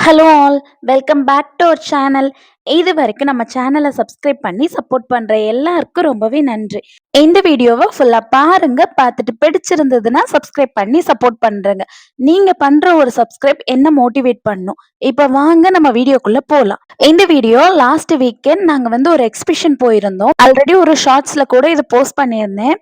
Hello all, welcome back to our channel. இது வரைக்கும் நம்ம சேனலை சப்ஸ்கிரைப் பண்ணி சப்போர்ட் பண்ணுற எல்லாருக்கும் ரொம்பவே நன்றி. இந்த வீடியோவை ஃபுல்லாக பாருங்க, பார்த்துட்டு பிடிச்சிருந்ததுன்னா சப்ஸ்கிரைப் பண்ணி சப்போர்ட் பண்ணுறேங்க. நீங்கள் பண்ணுற ஒரு சப்ஸ்கிரைப் என்ன மோட்டிவேட் பண்ணும். இப்போ வாங்க நம்ம வீடியோக்குள்ளே போகலாம். இந்த வீடியோ லாஸ்ட் வீக்கெண்ட் நாங்கள் வந்து ஒரு எக்ஸிபிஷன் போயிருந்தோம். ஆல்ரெடி ஒரு ஷார்ட்ஸில் கூட இதை போஸ்ட் பண்ணியிருந்தேன்.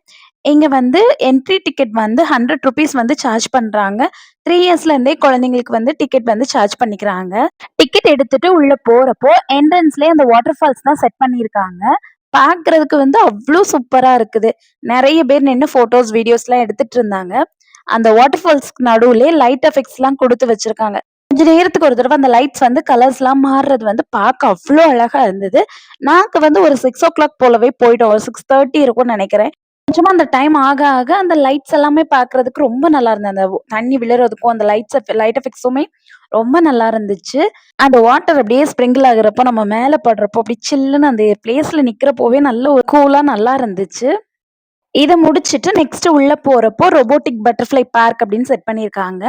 இங்க வந்து என்ட்ரி டிக்கெட் வந்து 100 ருபீஸ் வந்து சார்ஜ் பண்றாங்க. 3 இயர்ஸ்ல இருந்தே குழந்தைங்களுக்கு வந்து டிக்கெட் வந்து சார்ஜ் பண்ணிக்கிறாங்க. டிக்கெட் எடுத்துட்டு உள்ள போறப்போ என்ட்ரன்ஸ்லயே அந்த வாட்டர் ஃபால்ஸ் தான் செட் பண்ணியிருக்காங்க. பார்க்கறதுக்கு வந்து அவ்ளோ சூப்பரா இருக்குது. நெறைய பேர் நின்னு ஃபோட்டோஸ், வீடியோஸ்லாம் எடுத்துட்டு இருந்தாங்க. அந்த வாட்டர் ஃபால்ஸ்க்கு நடுவுலயே லைட் எஃபெக்ட்ஸ்லாம் குடுத்து வச்சிருக்காங்க. கொஞ்ச நேரத்துக்கு ஒரு தடவ அந்த லைட்ஸ் வந்து கலர்ஸ்லாம் மாறுறது வந்து பார்க்க அவ்ளோ அழகா இருந்தது. நாங்க வந்து ஒரு 6:00 போலவே போயிட்டோம். ஒரு 6:30 இருக்கும்னு நெனைக்கிறேன். கொஞ்சமா அந்த டைம் ஆக, ஆக அந்த லைட்ஸ் எல்லாமே பார்க்கறதுக்கு ரொம்ப நல்லா இருந்தது. அந்த தண்ணி விழுறதுக்கும், அந்த லைட் எஃபெக்ட்ஸுமே ரொம்ப நல்லா இருந்துச்சு. அந்த வாட்டர் அப்படியே ஸ்ப்ரிங்கிள் ஆகுறப்போ, நம்ம மேல படுறப்போ, அப்படி சில்லுன்னு அந்த பிளேஸ்ல நிக்கிறப்போவே நல்ல ஒரு கூலா நல்லா இருந்துச்சு. இத முடிச்சுட்டு நெக்ஸ்ட் உள்ள போறப்போ, ரொபோட்டிக் பட்டர்ஃப்ளை பார்க் அப்படின்னு செட் பண்ணியிருக்காங்க.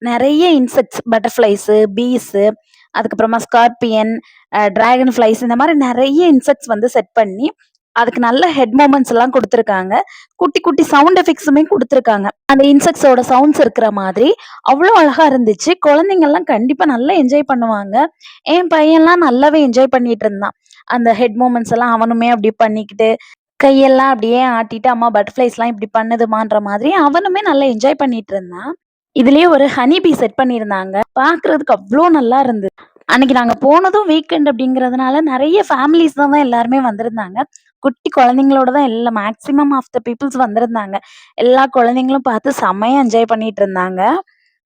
நெறைய இன்செக்ட்ஸ், பட்டர்ஃப்ளைஸு, பீஸு, அதுக்கப்புறமா ஸ்கார்பியன், டிராகன் ஃப்ளைஸ் இந்த மாரி நெறைய இன்செக்ட்ஸ் வந்து செட் பண்ணி, அதுக்கு நல்ல ஹெட் மூவ்மெண்ட்ஸ் எல்லாம் குடுத்துருக்காங்க. குட்டி, குட்டி சவுண்ட் எஃபெக்ட்ஸுமே குடுத்துருக்காங்க. அந்த இன்செக்ட்ஸோட சவுண்ட்ஸ் இருக்கிற மாதிரி அவ்ளோ அழகா இருந்துச்சு. குழந்தைங்கலாம் கண்டிப்பா நல்லா என்ஜாய் பண்ணுவாங்க. என் பையன்லாம் நல்லாவே என்ஜாய் பண்ணிட்டு இருந்தான். அந்த ஹெட் மூவ்மெண்ட்ஸ் எல்லாம் அவனுமே அப்படி பண்ணிக்கிட்டு, கையெல்லாம் அப்படியே ஆட்டிட்டு, அம்மா பட்டர்ஃப்ளைஸ்லாம் இப்படி பண்ணுதுமான்ற மாதிரி அவனுமே நல்லா என்ஜாய் பண்ணிட்டு இருந்தான். இதுலயே ஒரு ஹனி பீ செட் பண்ணியிருந்தாங்க. பார்க்கறதுக்கு அவ்ளோ நல்லா இருந்தது. அன்னைக்கு நாங்க போனதும் வீக்கெண்ட் அப்படிங்கிறதுனால நெறைய ஃபேமிலீஸ் தான் எல்லாருமே வந்திருந்தாங்க. குட்டி குழந்தைங்களோட தான் எல்லா மேக்ஸிமம் ஆஃப் த பீப்பிள்ஸ் வந்திருந்தாங்க. எல்லா குழந்தைங்களும் பார்த்து செம்மையா என்ஜாய் பண்ணிட்டு இருந்தாங்க.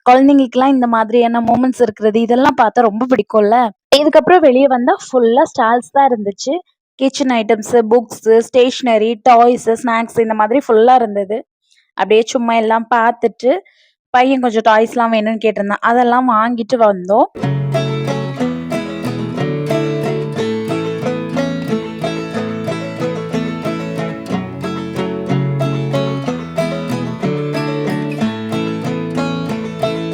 குழந்தைங்களுக்குலாம் இந்த மாதிரியான மொமெண்ட்ஸ் இருக்கிறது, இதெல்லாம் பார்த்தா ரொம்ப பிடிக்கும்ல. இதுக்கப்புறம் வெளிய வந்தா ஃபுல்லா ஸ்டால்ஸ் தான் இருந்துச்சு. Kitchen items, books, stationery, toys, snacks இந்த மாதிரி ஃபுல்லா இருந்தது. அப்படியே சும்மா எல்லாம் பார்த்துட்டு, பையன் கொஞ்சம் டாய்ஸ்லாம் வேணும்னு கேட்டிருந்தான். அதெல்லாம் வாங்கிட்டு வந்தோம்.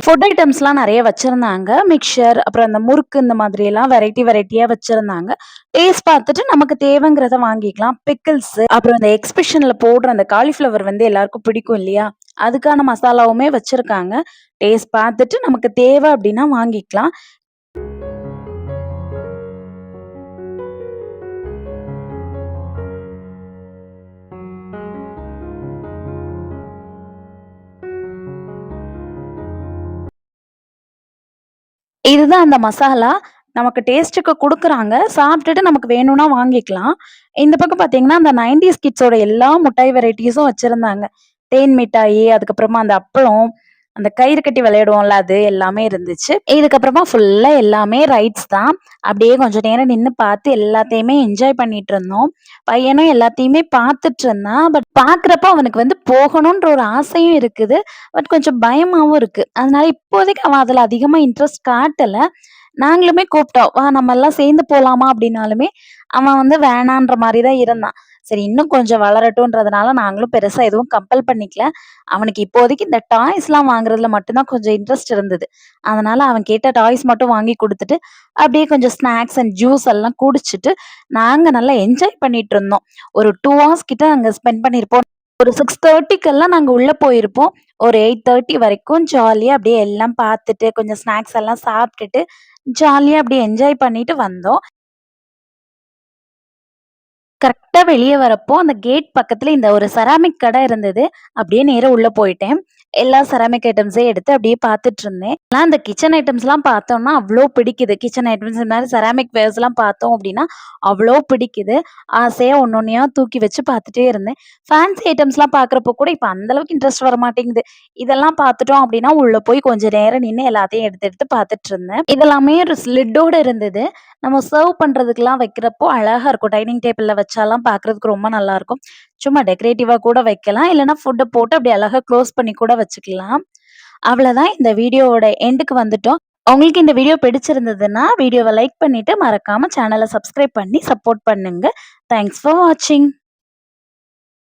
ஃபுட் ஐட்டம்ஸ்லாம் நெறைய வச்சிருந்தாங்க. மிக்சர், அப்புறம் அந்த முறுக்கு இந்த மாதிரியெல்லாம் வெரைட்டியா வச்சிருந்தாங்க. டேஸ்ட் பார்த்துட்டு நமக்கு தேவைங்கிறத வாங்கிக்கலாம். பிக்கிள்ஸு, அப்புறம் அந்த எக்ஸ்பிஷன்ல போடுற அந்த காலிஃப்ளவர் வந்து எல்லாருக்கும் பிடிக்கும் இல்லையா? அதுக்கான மசாலாவுமே வச்சிருக்காங்க. டேஸ்ட் பார்த்துட்டு நமக்கு தேவை அப்டின்னா வாங்கிக்கலாம். இதுதான் அந்த மசாலா. நமக்கு டேஸ்ட்டுக்கு குடுக்குறாங்க. சாப்பிட்டுட்டு நமக்கு வேணும்னா வாங்கிக்கலாம். இந்த பக்கம் பார்த்தீங்கன்னா, அந்த 90ஸ் கிட்ஸோட எல்லா முட்டாய் வெரைட்டீஸும் வச்சிருந்தாங்க. தேன் மிட்டாயி, அதுக்கப்புறமா அந்த அப்பளம், அந்த கயிறு கட்டி விளையாடுவோம்ல அது எல்லாமே இருந்துச்சு. இதுக்கப்புறமா ஃபுல்லா எல்லாமே ரைட்ஸ் தான். அப்படியே கொஞ்ச நேரம் நின்னு பார்த்து எல்லாத்தையுமே என்ஜாய் பண்ணிட்டு இருந்தோம். பையனும் எல்லாத்தையுமே பார்த்துட்டு இருந்தான். பட் பார்க்குறப்போ அவனுக்கு வந்து போகணுன்ற ஒரு ஆசையும் இருக்குது. பட் கொஞ்சம் பயமாவும் இருக்கு. அதனால இப்போதைக்கு அவன் அதுல அதிகமா இன்ட்ரெஸ்ட் காட்டல. நாங்களுமே கூப்பிட்டோம். "வா நம்மலாம் சேர்ந்து போலாமா?" அப்படின்னாலுமே, அவன் வந்து வேணான்ற மாரி தான் இருந்தான். சரி இன்னும் கொஞ்சம் வளரட்டுன்றதுனால நாங்களும் பெருசா எதுவும் கம்பல் பண்ணிக்கல. அவனுக்கு இப்போதைக்கு இந்த டாய்ஸ்லாம் வாங்குறதுல மட்டும் தான் கொஞ்சம் இன்ட்ரெஸ்ட் இருந்தது. அதனால அவன் கேட்ட டாய்ஸ் மட்டும் வாங்கி குடுத்துட்டு, அப்படியே கொஞ்சம் ஸ்நாக்ஸ் அண்ட் ஜூஸ் எல்லாம் குடிச்சுட்டு, நாங்க நல்லா என்ஜாய் பண்ணிட்டு இருந்தோம். ஒரு 2 ஹார்ஸ் கிட்ட அங்க ஸ்பெண்ட் பண்ணியிருப்போம். ஒரு 6:30க்கெல்லாம் நாங்க உள்ள போயிருப்போம். ஒரு 8:30 வரைக்கும் ஜாலியா அப்படியே எல்லாம் பார்த்துட்டு, கொஞ்சம் ஸ்நாக்ஸ் எல்லாம் சாப்பிட்டுட்டு, ஜாலியா அப்படியே என்ஜாய் பண்ணிட்டு வந்தோம். கரெக்ட்டா வெளிய வரப்போ, அந்த கேட் பக்கத்துல இந்த ஒரு செராமிக் கடை இருந்தது. அப்படியே நேரா உள்ள போயிட்டேன். எல்லா செராமிக் ஐட்டம்ஸையும் எடுத்து அப்படியே பார்த்துட்டுருந்தேன். ஆனா அந்த கிச்சன் ஐட்டம்ஸ்லாம் பார்த்தோம்னா, அவ்ளோ பிடிக்குது. கிச்சன் ஐட்டம்ஸ் இந்த மாரி செராமிக் வேர்ஸ்லாம் பார்த்தோம் அப்படின்னா, அவ்ளோ பிடிக்குது. ஆசையா ஒண்ணொண்ணையா தூக்கி வச்சு பார்த்துட்டே இருந்தேன். ஃபேன்சி ஐட்டம்ஸ்லாம் பார்க்குறப்போ கூட இப்ப அந்த அளவுக்கு இன்ட்ரெஸ்ட் வரமாட்டேங்குது. இதெல்லாம் பார்த்துட்டோம் அப்படின்னா, உள்ள போய் கொஞ்ச நேரம் நின்னு எல்லாத்தையும் எடுத்து எடுத்து பார்த்துட்டுருந்தேன். இதெல்லாமே ஒரு ஸ்லிட்டோட இருந்தது. நம்ம சர்வ் பண்றதுக்குலாம் வைக்கிறப்போ அழகா இருக்கும். டைனிங் டேபிள்ல வச்சாலாம் பார்க்கறதுக்கு ரொம்ப நல்லாருக்கும். சும்மா டெக்கரேட்டிவா கூட வைக்கலாம். இல்லன்னா ஃபுட்ட போட்டு அப்படியே அழகா க்ளோஸ் பண்ணி கூட வச்சுக்கலாம். அவ்வளோதான், இந்த வீடியோவோட எண்டுக்கு வந்துட்டோம். உங்களுக்கு இந்த வீடியோ பிடிச்சிருந்ததுன்னா, வீடியோவ லைக் பண்ணிட்டு மறக்காம சேனல சப்ஸ்கிரைப் பண்ணி சப்போர்ட் பண்ணுங்க. தேங்க்ஸ் ஃபார் வாட்சிங்.